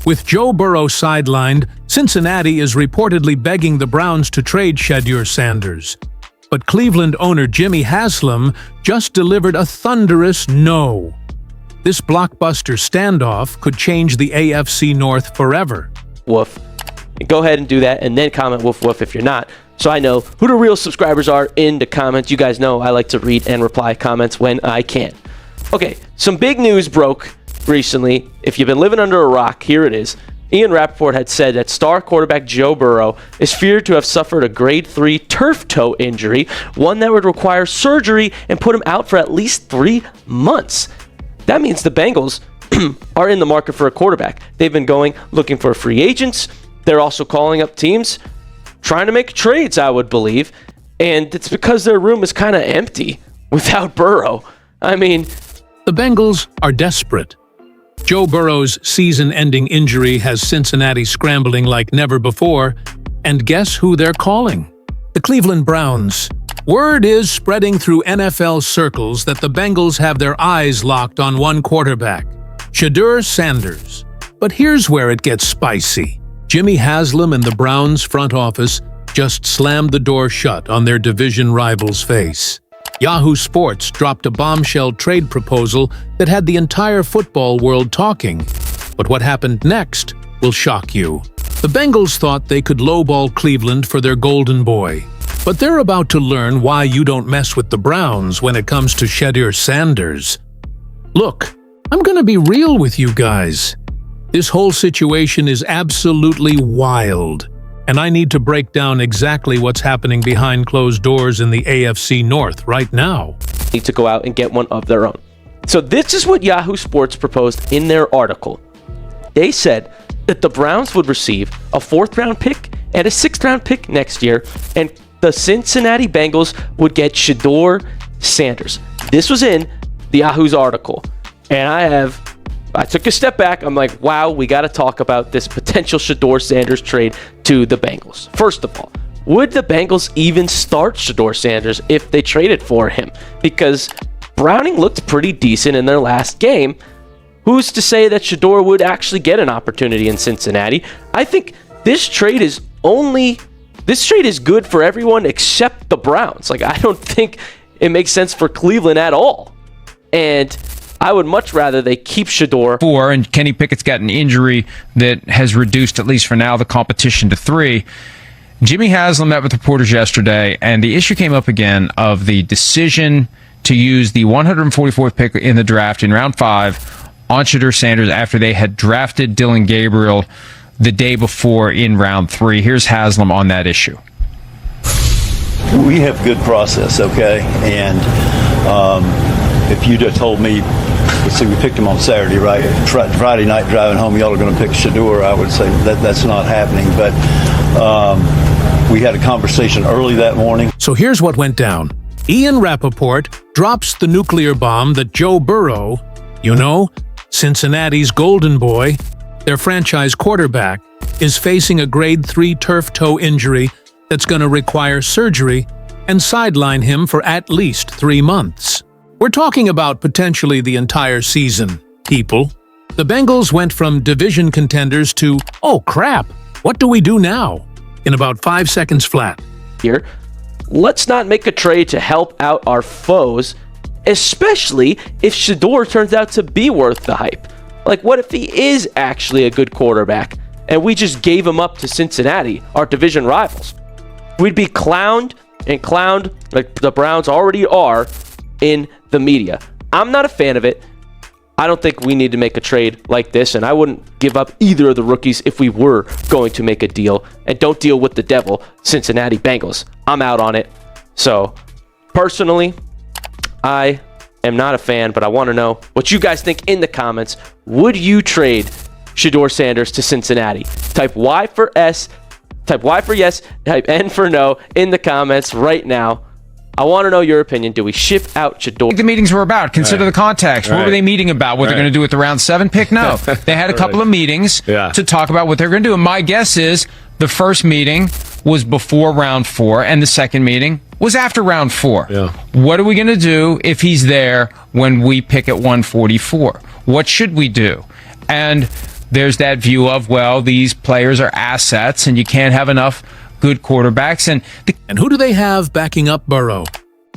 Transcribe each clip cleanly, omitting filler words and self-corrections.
With Joe Burrow sidelined, Cincinnati is reportedly begging the Browns to trade Shedeur Sanders. But Cleveland owner Jimmy Haslam just delivered a thunderous no. This blockbuster standoff could change the AFC North forever. Woof. Go ahead and do that, and then comment woof woof if you're not, so I know who the real subscribers are in the comments. You guys know I like to read and reply comments when I can. Okay, some big news broke recently. If you've been living under a rock, here it is. Ian Rappaport had said that star quarterback Joe Burrow is feared to have suffered a grade 3 turf toe injury, one that would require surgery and put him out for at least 3 months. That means the Bengals are in the market for a quarterback. They've been looking for free agents. They're also calling up teams, trying to make trades, I would believe. And it's because their room is kind of empty without Burrow. I mean, the Bengals are desperate. Joe Burrow's season-ending injury has Cincinnati scrambling like never before. And guess who they're calling? The Cleveland Browns. Word is spreading through NFL circles that the Bengals have their eyes locked on one quarterback, Shedeur Sanders. But here's where it gets spicy. Jimmy Haslam and the Browns front office just slammed the door shut on their division rival's face. Yahoo Sports dropped a bombshell trade proposal that had the entire football world talking. But what happened next will shock you. The Bengals thought they could lowball Cleveland for their golden boy. But they're about to learn why you don't mess with the Browns when it comes to Shedeur Sanders. Look, I'm gonna be real with you guys. This whole situation is absolutely wild, and I need to break down exactly what's happening behind closed doors in the AFC North right now. Need to go out and get one of their own. So this is what Yahoo Sports proposed in their article. They said that the Browns would receive a 4th-round pick and a 6th-round pick next year, and the Cincinnati Bengals would get Shedeur Sanders. This was in the Yahoo's article, and I took a step back. I'm like, wow, we got to talk about this potential Shedeur Sanders trade to the Bengals. First of all, would the Bengals even start Shedeur Sanders if they traded for him? Because Browning looked pretty decent in their last game. Who's to say that Shedeur would actually get an opportunity in Cincinnati? I think this trade is good for everyone except the Browns. Like, I don't think it makes sense for Cleveland at all. And I would much rather they keep Shedeur. 4, and Kenny Pickett's got an injury that has reduced, at least for now, the competition to 3. Jimmy Haslam met with reporters yesterday, and the issue came up again of the decision to use the 144th pick in the draft in round 5 on Shedeur Sanders after they had drafted Dylan Gabriel the day before in round 3. Here's Haslam on that issue. We have good process, okay? And if you'd have told me, let's see, we picked him on Saturday, right? Friday night driving home, y'all are going to pick Shedeur, I would say that's not happening. But we had a conversation early that morning. So here's what went down. Ian Rappaport drops the nuclear bomb that Joe Burrow, Cincinnati's golden boy, their franchise quarterback, is facing a grade 3 turf toe injury that's going to require surgery and sideline him for at least 3 months. We're talking about potentially the entire season, people. The Bengals went from division contenders to, oh crap, what do we do now? In about 5 seconds flat. Here, let's not make a trade to help out our foes, especially if Shedeur turns out to be worth the hype. Like, what if he is actually a good quarterback and we just gave him up to Cincinnati, our division rivals? We'd be clowned like the Browns already are in the media. I'm not a fan of it. I don't think we need to make a trade like this, and I wouldn't give up either of the rookies if we were going to make a deal. And don't deal with the devil, Cincinnati Bengals. I'm out on it. So, personally, I am not a fan, but I want to know what you guys think in the comments. Would you trade Shedeur Sanders to Cincinnati? Type Y for S, type Y for yes, type N for no in the comments right now. I want to know your opinion. Do we ship out Shedeur? The meetings were about. Consider the context. What were they meeting about? What they're going to do with the round 7 pick? No. They had a couple of meetings to talk about what they're going to do. And my guess is the first meeting was before round 4, and the second meeting was after round 4. Yeah. What are we going to do if he's there when we pick at 144? What should we do? And there's that view of, well, these players are assets and you can't have enough good quarterbacks. And who do they have backing up Burrow?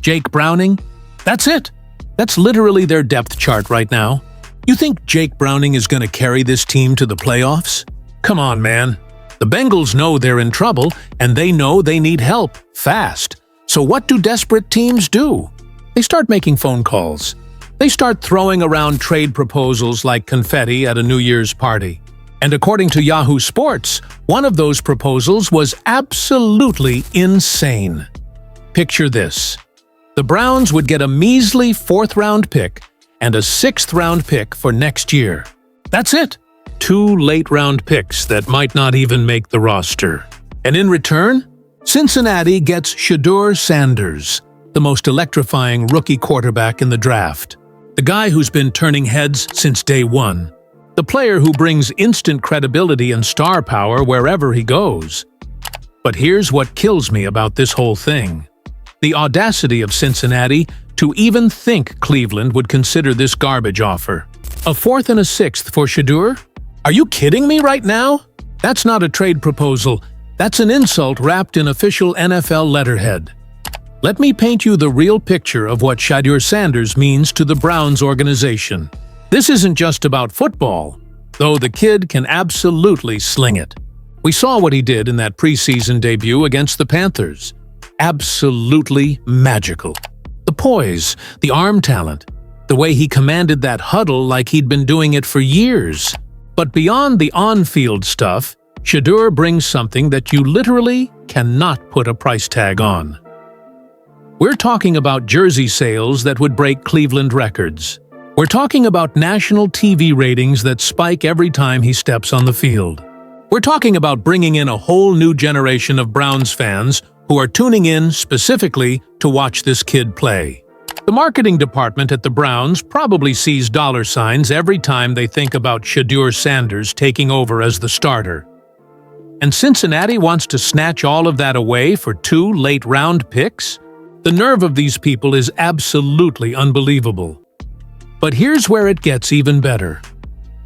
Jake Browning? That's it. That's literally their depth chart right now. You think Jake Browning is going to carry this team to the playoffs? Come on, man. The Bengals know they're in trouble, and they know they need help, fast. So what do desperate teams do? They start making phone calls. They start throwing around trade proposals like confetti at a New Year's party. And according to Yahoo Sports, one of those proposals was absolutely insane. Picture this. The Browns would get a measly 4th-round pick and a 6th-round pick for next year. That's it. 2 late-round picks that might not even make the roster. And in return, Cincinnati gets Shedeur Sanders, the most electrifying rookie quarterback in the draft. The guy who's been turning heads since day one. The player who brings instant credibility and star power wherever he goes. But here's what kills me about this whole thing. The audacity of Cincinnati to even think Cleveland would consider this garbage offer. A 4th and a 6th for Shedeur? Are you kidding me right now? That's not a trade proposal. That's an insult wrapped in official NFL letterhead. Let me paint you the real picture of what Shedeur Sanders means to the Browns organization. This isn't just about football, though the kid can absolutely sling it. We saw what he did in that preseason debut against the Panthers. Absolutely magical. The poise, the arm talent, the way he commanded that huddle like he'd been doing it for years. But beyond the on-field stuff, Shedeur brings something that you literally cannot put a price tag on. We're talking about jersey sales that would break Cleveland records. We're talking about national TV ratings that spike every time he steps on the field. We're talking about bringing in a whole new generation of Browns fans who are tuning in specifically to watch this kid play. The marketing department at the Browns probably sees dollar signs every time they think about Shedeur Sanders taking over as the starter. And Cincinnati wants to snatch all of that away for 2 late-round picks? The nerve of these people is absolutely unbelievable. But here's where it gets even better.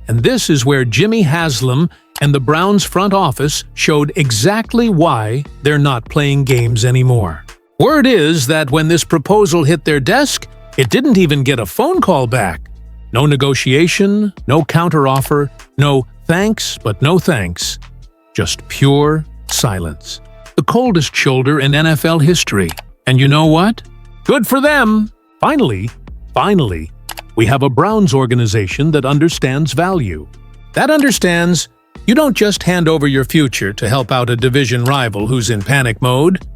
And this is where Jimmy Haslam and the Browns front office showed exactly why they're not playing games anymore. Word is that when this proposal hit their desk, it didn't even get a phone call back. No negotiation, no counteroffer, no thanks but no thanks. Just pure silence. The coldest shoulder in NFL history. And you know what? Good for them! Finally, we have a Browns organization that understands value. That understands you don't just hand over your future to help out a division rival who's in panic mode.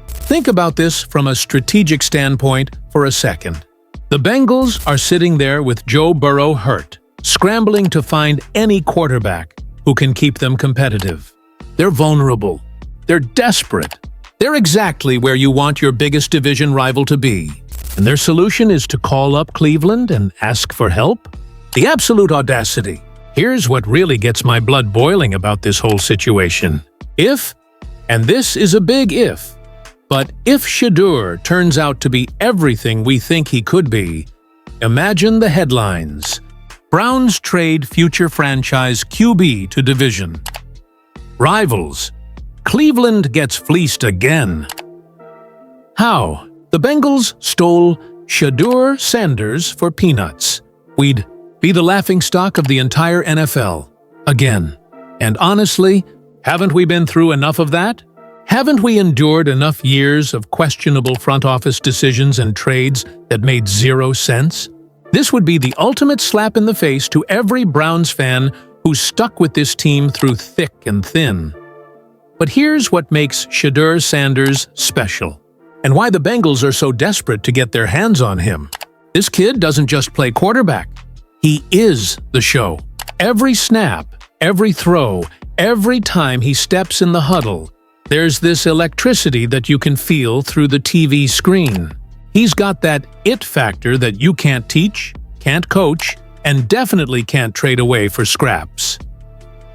Think about this from a strategic standpoint for a second. The Bengals are sitting there with Joe Burrow hurt, scrambling to find any quarterback who can keep them competitive. They're vulnerable. They're desperate. They're exactly where you want your biggest division rival to be. And their solution is to call up Cleveland and ask for help? The absolute audacity. Here's what really gets my blood boiling about this whole situation. If, and this is a big if, but if Shedeur turns out to be everything we think he could be, imagine the headlines. Browns trade future franchise QB to division. Rivals. Cleveland gets fleeced again. How? The Bengals stole Shedeur Sanders for peanuts. We'd be the laughingstock of the entire NFL. Again. And honestly, haven't we been through enough of that? Haven't we endured enough years of questionable front office decisions and trades that made zero sense? This would be the ultimate slap in the face to every Browns fan who's stuck with this team through thick and thin. But here's what makes Shedeur Sanders special, and why the Bengals are so desperate to get their hands on him. This kid doesn't just play quarterback. He is the show. Every snap, every throw, every time he steps in the huddle, there's this electricity that you can feel through the TV screen. He's got that it factor that you can't teach, can't coach, and definitely can't trade away for scraps.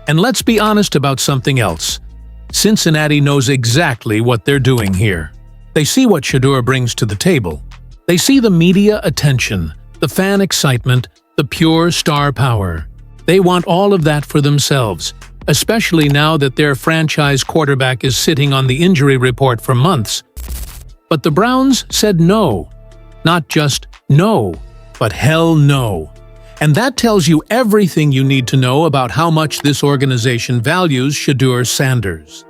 And let's be honest about something else. Cincinnati knows exactly what they're doing here. They see what Shedeur brings to the table. They see the media attention, the fan excitement, the pure star power. They want all of that for themselves, especially now that their franchise quarterback is sitting on the injury report for months. But the Browns said no. Not just no, but hell no. And that tells you everything you need to know about how much this organization values Shedeur Sanders.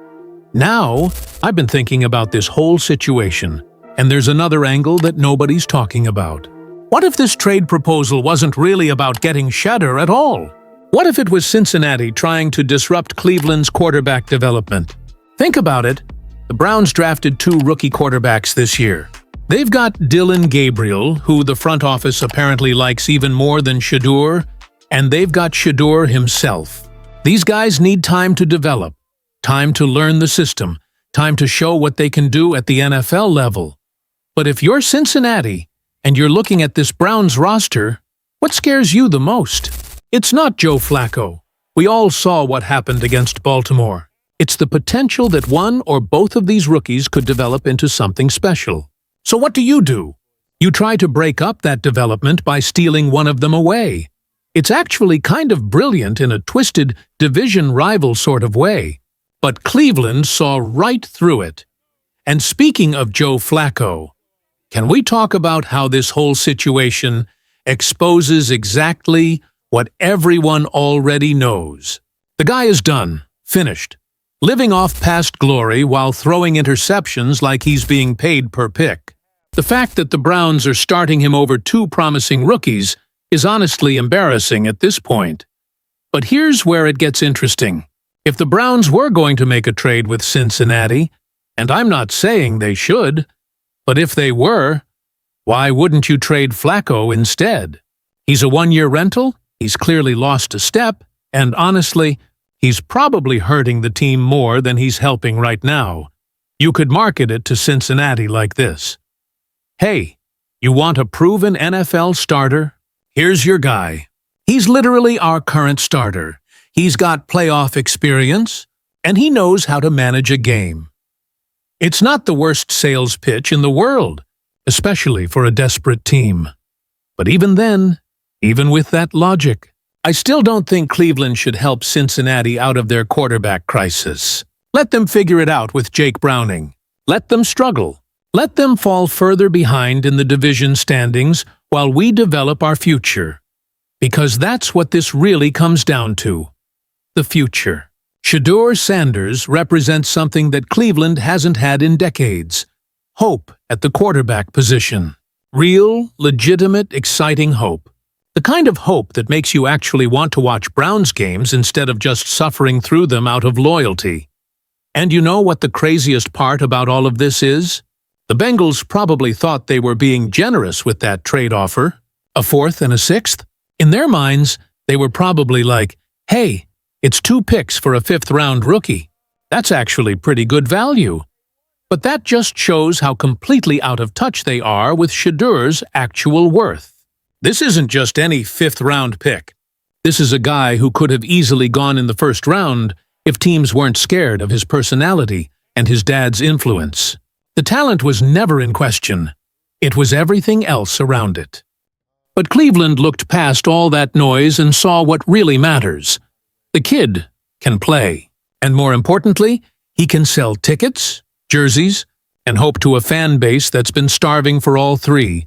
Now, I've been thinking about this whole situation, and there's another angle that nobody's talking about. What if this trade proposal wasn't really about getting Shedeur at all? What if it was Cincinnati trying to disrupt Cleveland's quarterback development? Think about it. The Browns drafted 2 rookie quarterbacks this year. They've got Dylan Gabriel, who the front office apparently likes even more than Shedeur, and they've got Shedeur himself. These guys need time to develop, time to learn the system, time to show what they can do at the NFL level. But if you're Cincinnati and you're looking at this Browns roster, what scares you the most? It's not Joe Flacco. We all saw what happened against Baltimore. It's the potential that one or both of these rookies could develop into something special. So what do? You try to break up that development by stealing one of them away. It's actually kind of brilliant in a twisted, division rival sort of way. But Cleveland saw right through it. And speaking of Joe Flacco, can we talk about how this whole situation exposes exactly what everyone already knows? The guy is done, finished, living off past glory while throwing interceptions like he's being paid per pick. The fact that the Browns are starting him over 2 promising rookies is honestly embarrassing at this point. But here's where it gets interesting. If the Browns were going to make a trade with Cincinnati, and I'm not saying they should, but if they were, why wouldn't you trade Flacco instead? He's a 1-year rental, he's clearly lost a step, and honestly, he's probably hurting the team more than he's helping right now. You could market it to Cincinnati like this. Hey, you want a proven NFL starter? Here's your guy. He's literally our current starter. He's got playoff experience, and he knows how to manage a game. It's not the worst sales pitch in the world, especially for a desperate team. But even then, even with that logic, I still don't think Cleveland should help Cincinnati out of their quarterback crisis. Let them figure it out with Jake Browning. Let them struggle. Let them fall further behind in the division standings while we develop our future. Because that's what this really comes down to. The future. Shedeur Sanders represents something that Cleveland hasn't had in decades. Hope at the quarterback position. Real, legitimate, exciting hope. The kind of hope that makes you actually want to watch Browns games instead of just suffering through them out of loyalty. And you know what the craziest part about all of this is? The Bengals probably thought they were being generous with that trade offer. A 4th and a 6th? In their minds, they were probably like, hey, it's 2 picks for a 5th-round rookie. That's actually pretty good value. But that just shows how completely out of touch they are with Shedeur's actual worth. This isn't just any 5th-round pick. This is a guy who could have easily gone in the 1st round if teams weren't scared of his personality and his dad's influence. The talent was never in question. It was everything else around it. But Cleveland looked past all that noise and saw what really matters. The kid can play. And more importantly, he can sell tickets, jerseys, and hope to a fan base that's been starving for all 3.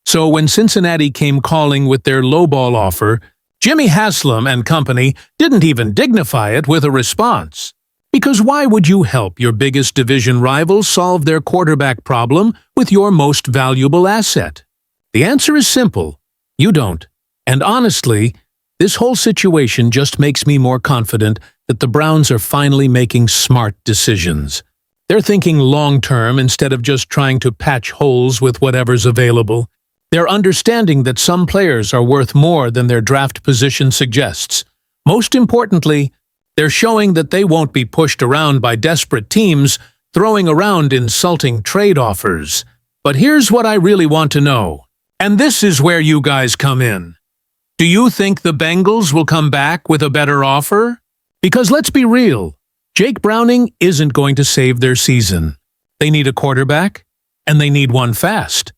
So when Cincinnati came calling with their lowball offer, Jimmy Haslam and company didn't even dignify it with a response. Because why would you help your biggest division rival solve their quarterback problem with your most valuable asset? The answer is simple. You don't. And honestly, this whole situation just makes me more confident that the Browns are finally making smart decisions. They're thinking long-term instead of just trying to patch holes with whatever's available. They're understanding that some players are worth more than their draft position suggests. Most importantly, they're showing that they won't be pushed around by desperate teams throwing around insulting trade offers. But here's what I really want to know. And this is where you guys come in. Do you think the Bengals will come back with a better offer? Because let's be real, Jake Browning isn't going to save their season. They need a quarterback, and they need one fast.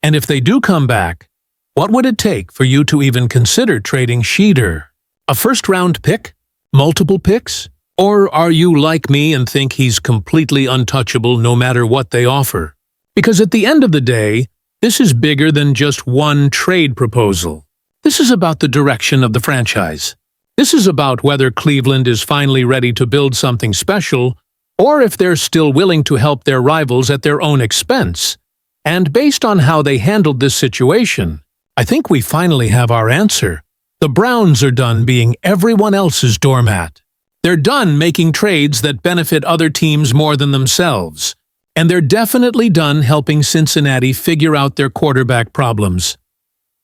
And if they do come back, what would it take for you to even consider trading Shedeur? A first-round pick? Multiple picks? Or are you like me and think he's completely untouchable no matter what they offer? Because at the end of the day, this is bigger than just one trade proposal. This is about the direction of the franchise. This is about whether Cleveland is finally ready to build something special, or if they're still willing to help their rivals at their own expense. And based on how they handled this situation, I think we finally have our answer. The Browns are done being everyone else's doormat. They're done making trades that benefit other teams more than themselves. And they're definitely done helping Cincinnati figure out their quarterback problems.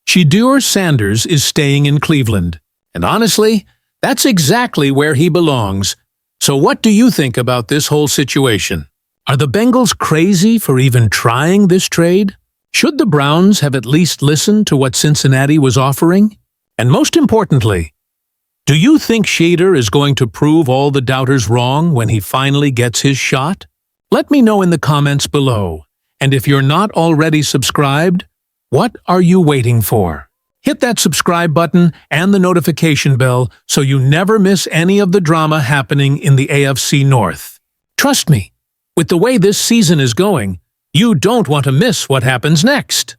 Shedeur Sanders is staying in Cleveland. And honestly, that's exactly where he belongs. So what do you think about this whole situation? Are the Bengals crazy for even trying this trade? Should the Browns have at least listened to what Cincinnati was offering? And most importantly, do you think Shedeur is going to prove all the doubters wrong when he finally gets his shot? Let me know in the comments below. And if you're not already subscribed, what are you waiting for? Hit that subscribe button and the notification bell so you never miss any of the drama happening in the AFC North. Trust me, with the way this season is going, you don't want to miss what happens next.